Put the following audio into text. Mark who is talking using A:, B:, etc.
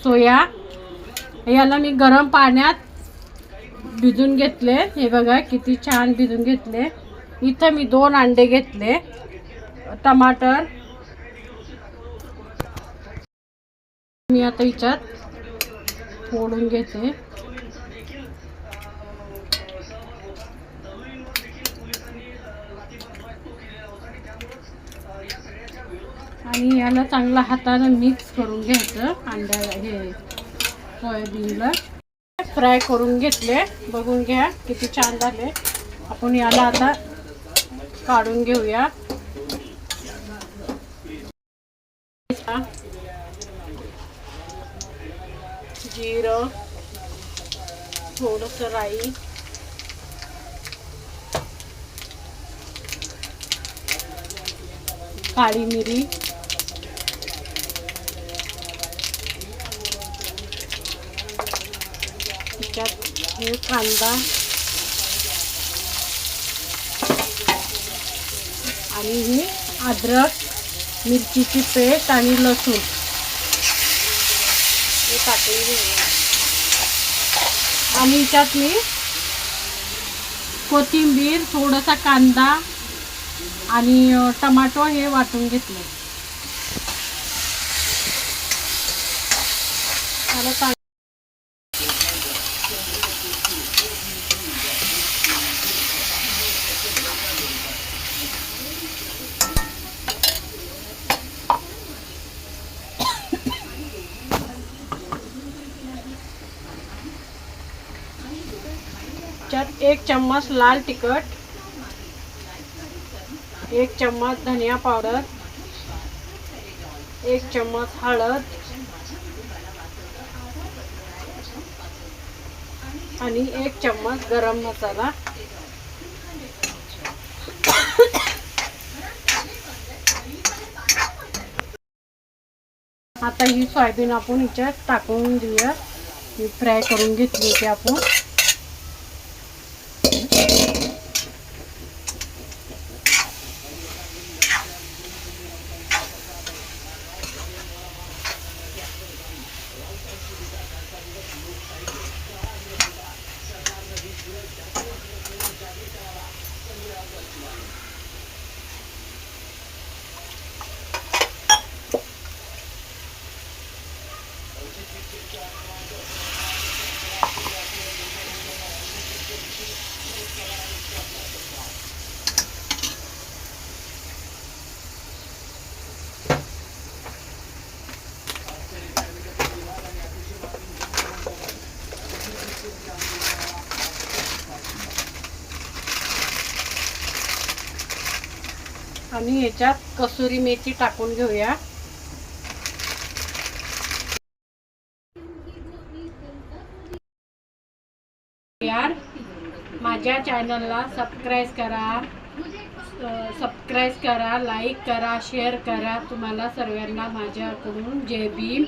A: सोया याला मी गरम पाण्यात भिजून घेतले। हे बघा किती छान भिजून घेतले। इथं मी 2 अंडे घेतले, टमाटर मी आता याच्यात फोडून घेते। आणि याला चांगला हाताने मिक्स करून घ्यायचं। अंड्याला हे सोयाबीनला फ्राय करून घेतले। बघून घ्या किती छान झाले। आपण याला आता काढून घेऊया। जिरं, थोडंसं राई, काळी मिरी, हे कांदा आणि ही अद्रक मिरचीची पेस्ट आणि लसूण हे टाकून घेऊया। आणि याच्यात मी कोथिंबीर, थोडासा कांदा आणि टमाटो हे वाटून घेतले। आता 1 चम्मच लाल तिखट, 1 चम्मच धनिया पावडर, 1 चम्मच हळद आणि 1 चम्मच गरम मसाला। आता ही सोयाबीन आपण याच्यात टाकून देऊया। ही फ्राय करून घेतली होती आपण। आणि याच्यात कसुरी मेथी टाकून घेऊया। यार माझ्या चॅनलला सबस्क्राइब करा, लाईक करा, शेअर करा। तुम्हाला सर्वांना माझ्याकडून जय भीम।